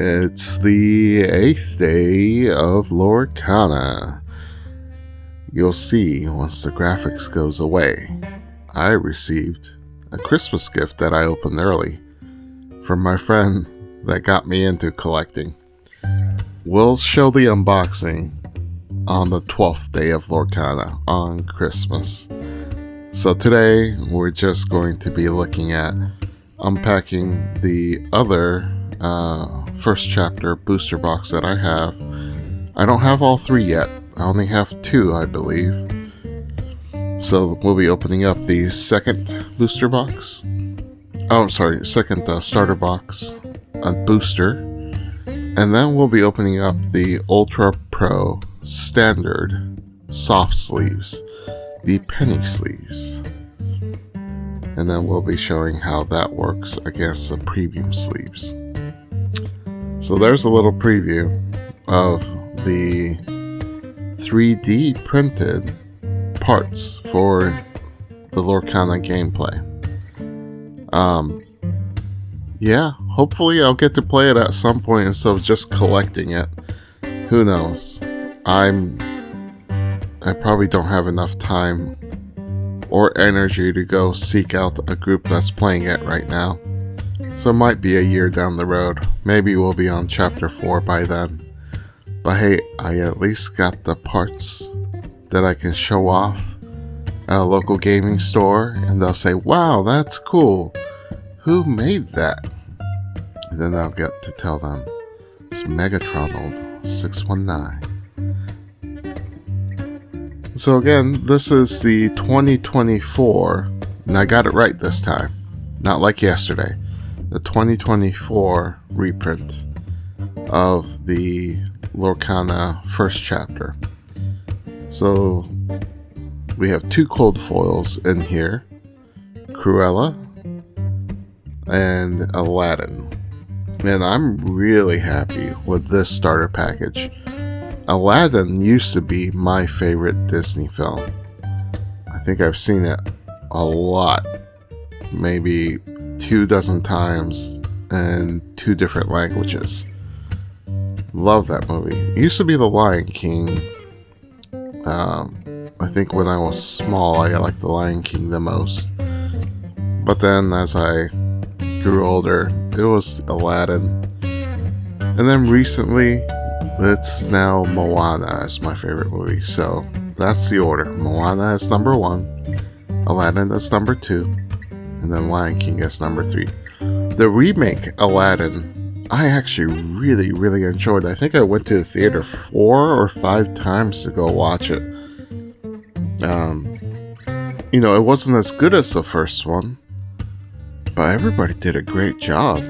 It's the 8th day of Lorcana. You'll see once the graphics goes away. I received a Christmas gift that I opened early from my friend that got me into collecting. We'll show the unboxing on the 12th day of Lorcana on Christmas. So today we're just going to be looking at unpacking the other first chapter booster box that I have. I don't have all three yet. I only have two, I believe. So we'll be opening up the second booster box. Second starter box, a booster. And then we'll be opening up the Ultra Pro Standard soft sleeves, the penny sleeves. And then we'll be showing how that works against the premium sleeves. So there's a little preview of the 3D printed parts for the Lorcana gameplay. Yeah, hopefully I'll get to play it at some point instead of just collecting it. Who knows? I probably don't have enough time or energy to go seek out a group that's playing it right now. So it might be a year down the road. Maybe we'll be on chapter 4 by then. But hey, I at least got the parts that I can show off at a local gaming store, and they'll say, wow, that's cool. Who made that? And then I'll get to tell them it's Megatronald 619. So again, this is the 2024, and I got it right this time, not like yesterday. The 2024 reprint of the Lorcana first chapter. So we have two cold foils in here, Cruella and Aladdin. And I'm really happy with this starter package. Aladdin used to be my favorite Disney film. I think I've seen it a lot, maybe 24 times in 2 different languages. Love that movie. It used to be The Lion King. I think when I was small, I liked The Lion King the most. But then as I grew older, it was Aladdin. And then recently, it's now Moana as my favorite movie. So that's the order. Moana is number 1. Aladdin is number 2. And then Lion King is number 3. The remake, Aladdin, I actually really enjoyed. I think I went to the theater 4 or 5 times to go watch it. It wasn't as good as the first one, but everybody did a great job.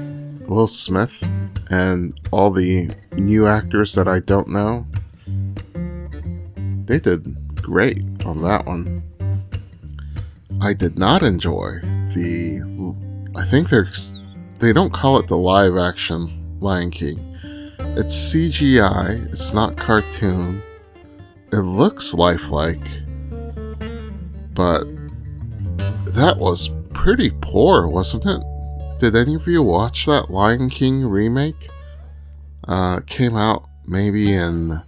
Will Smith and all the new actors that I don't know, they did great on that one. I did not enjoy I think they don't call it the live action Lion King. It's CGI, it's not cartoon. It looks lifelike, but that was pretty poor, wasn't it? Did any of you watch that Lion King remake? Came out maybe in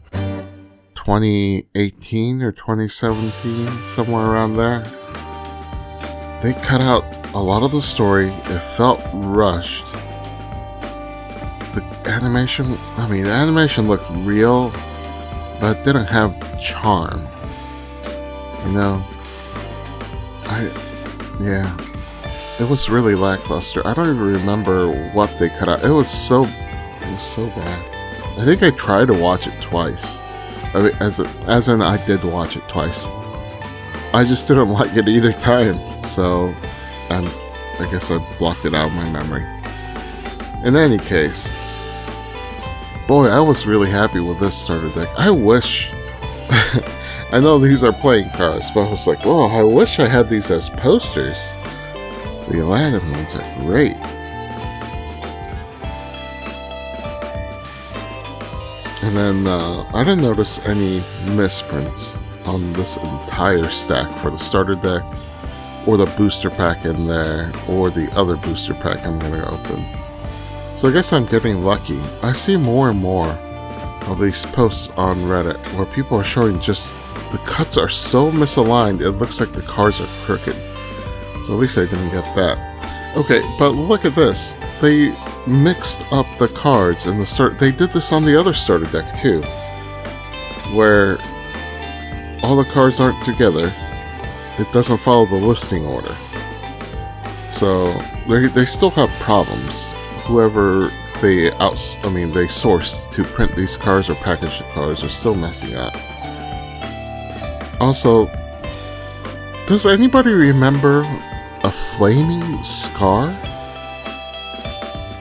2018 or 2017, somewhere around there. They cut out a lot of the story. It felt rushed. The animation looked real, but it didn't have charm. It was really lackluster. I don't even remember what they cut out. It was so bad. I think I tried to watch it twice. I mean, as in I did watch it twice. I just didn't like it either time, so I guess I blocked it out of my memory. In any case, boy, I was really happy with this starter deck. I wish... I know these are playing cards, but I was like, whoa, I wish I had these as posters. The Aladdin ones are great. And then I didn't notice any misprints on this entire stack for the starter deck, or the booster pack in there, or the other booster pack I'm going to open. So I guess I'm getting lucky. I see more and more of these posts on Reddit where people are showing just the cuts are so misaligned it looks like the cards are crooked. So at least I didn't get that. Okay, but look at this. They mixed up the cards in the start. They did this on the other starter deck too, where all the cards aren't together. It doesn't follow the listing order. So they still have problems. Whoever they sourced to print these cards or package the cards are still messing up. Also, does anybody remember a flaming scar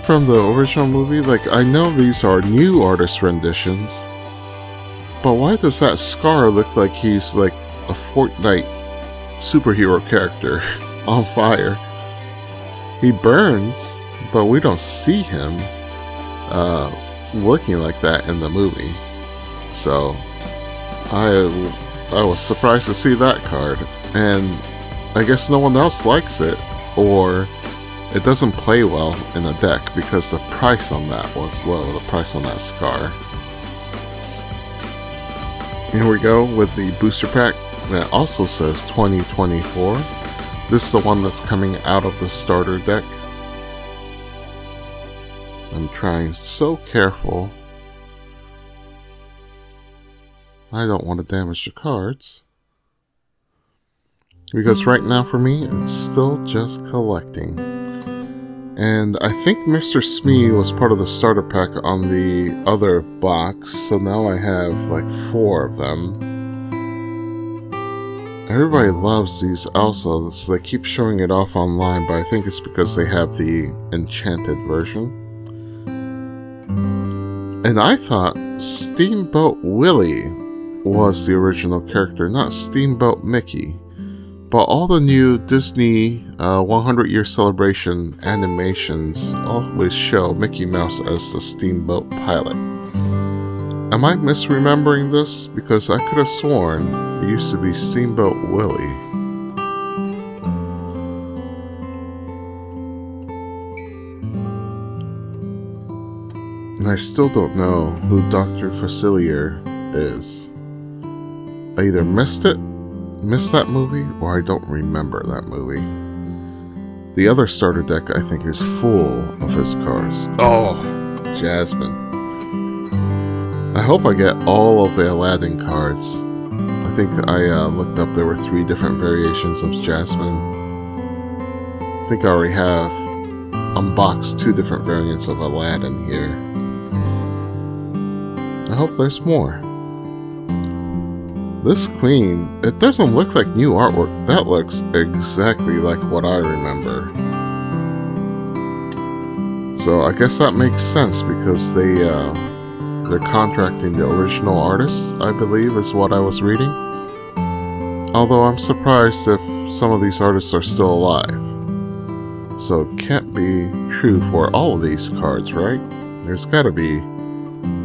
from the original movie? Like, I know these are new artist renditions, but why does that scar look like he's like a Fortnite superhero character on fire? He burns, but we don't see him looking like that in the movie. So I was surprised to see that card, and I guess no one else likes it, or it doesn't play well in the deck because the price on that was low, the price on that scar. Here we go with the booster pack that also says 2024. This is the one that's coming out of the starter deck. I'm trying so careful. I don't want to damage the cards. Because right now for me, it's still just collecting. And I think Mr. Smee was part of the starter pack on the other box, so now I have like 4 of them. Everybody loves these also, so they keep showing it off online, but I think it's because they have the enchanted version. And I thought Steamboat Willie was the original character, not Steamboat Mickey. But all the new Disney 100-year celebration animations always show Mickey Mouse as the steamboat pilot. Am I misremembering this? Because I could have sworn it used to be Steamboat Willie. And I still don't know who Dr. Facilier is. I either missed that movie, or I don't remember that movie. The other starter deck, I think, is full of his cards. Oh, Jasmine. I hope I get all of the Aladdin cards. I think I looked up, there were 3 different variations of Jasmine. I think I already have unboxed 2 different variants of Aladdin here. I hope there's more. This queen, it doesn't look like new artwork. That looks exactly like what I remember. So I guess that makes sense because they're contracting the original artists, I believe, is what I was reading. Although I'm surprised if some of these artists are still alive. So it can't be true for all of these cards, right? There's gotta be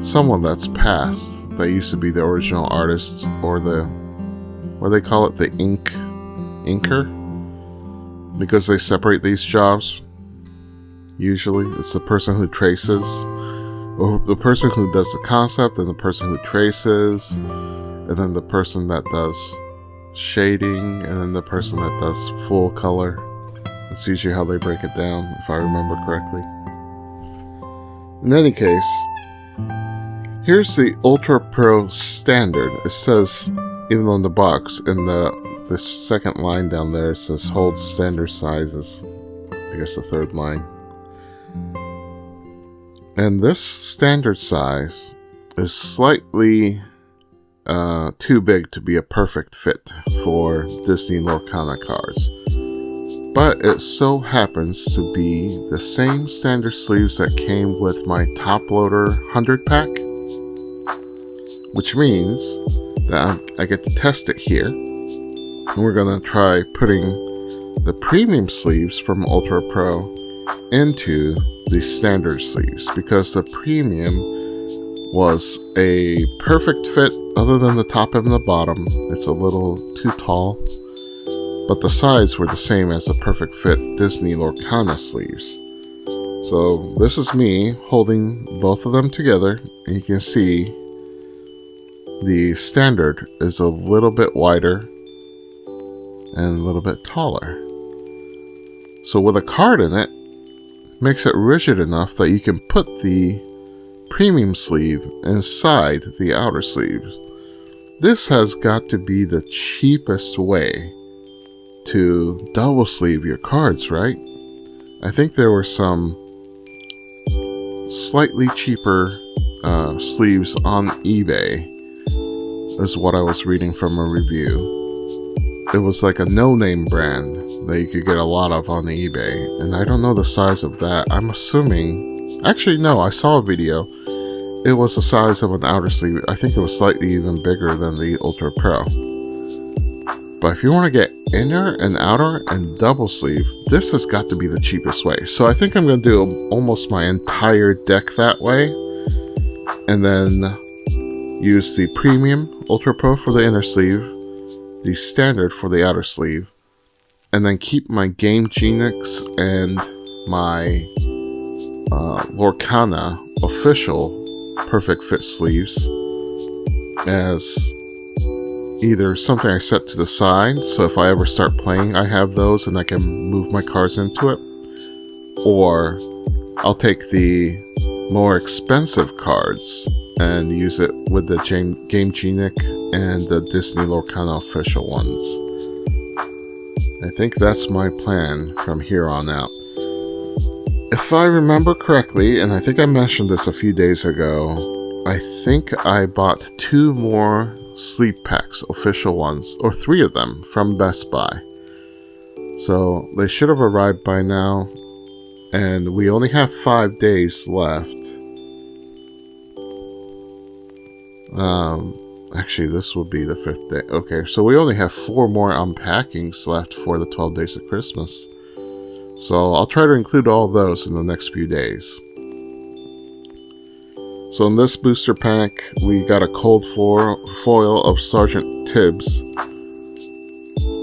someone that's passed that used to be the original artist, or what they call it, the inker, because they separate these jobs. Usually it's the person who traces, or the person who does the concept, and the person who traces, and then the person that does shading, and then the person that does full color. That's usually how they break it down, if I remember correctly. In any case, here's the Ultra Pro Standard. It says, even on the box, in the second line down there, it says hold standard sizes. I guess the third line. And this standard size is slightly too big to be a perfect fit for Disney Lorcana cards. But it so happens to be the same standard sleeves that came with my Top Loader 100 pack. Which means that I get to test it here. And we're going to try putting the premium sleeves from Ultra Pro into the standard sleeves, because the premium was a perfect fit other than the top and the bottom. It's a little too tall, but the sides were the same as the perfect fit Disney Lorcana sleeves. So this is me holding both of them together, and you can see the standard is a little bit wider and a little bit taller. So with a card in it, makes it rigid enough that you can put the premium sleeve inside the outer sleeves. This has got to be the cheapest way to double sleeve your cards, right? I think there were some slightly cheaper sleeves on eBay, is what I was reading from a review. It was like a no-name brand that you could get a lot of on eBay, and I don't know the size of that. I'm assuming... Actually, no, I saw a video. It was the size of an outer sleeve. I think it was slightly even bigger than the Ultra Pro. But if you want to get inner and outer and double sleeve, this has got to be the cheapest way. So I think I'm going to do almost my entire deck that way. And then use the premium Ultra Pro for the inner sleeve, the standard for the outer sleeve, and then keep my Game Genius and my Lorcana official perfect fit sleeves as either something I set to the side, so if I ever start playing I have those and I can move my cards into it, or I'll take the more expensive cards and use it with the Game Genius and the Disney Lorcana official ones. I think that's my plan from here on out. If I remember correctly, and I think I mentioned this a few days ago, I think I bought 2 more sleep packs, official ones, or 3 of them from Best Buy. So they should have arrived by now, and we only have 5 days left. Actually, this will be the 5th day. Okay, so we only have 4 more unpackings left for the 12 Days of Christmas. So I'll try to include all those in the next few days. So in this booster pack, we got a cold foil of Sergeant Tibbs.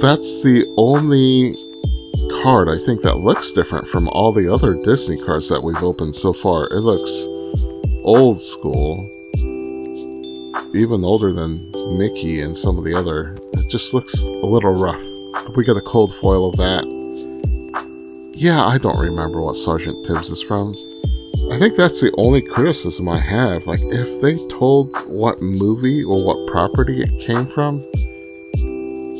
That's the only card I think that looks different from all the other Disney cards that we've opened so far. It looks old school. Even older than Mickey and some of the other. It just looks a little rough. We got a cold foil of that. Yeah, I don't remember what Sergeant Tibbs is from. I think that's the only criticism I have. Like, if they told what movie or what property it came from,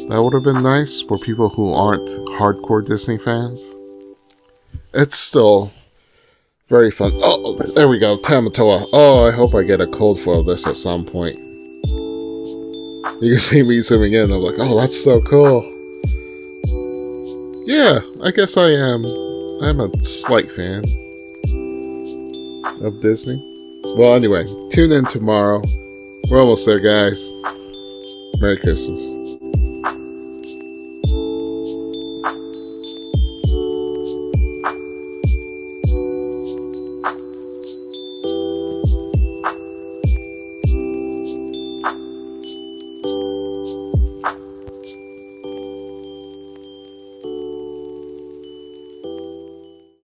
that would have been nice for people who aren't hardcore Disney fans. It's still very fun. Oh, there we go, Tamatoa. Oh, I hope I get a cold foil of this at some point. You can see me zooming in. I'm like, oh, that's so cool. Yeah, I guess I am. I'm a slight fan of Disney. Well, anyway, tune in tomorrow. We're almost there, guys. Merry Christmas.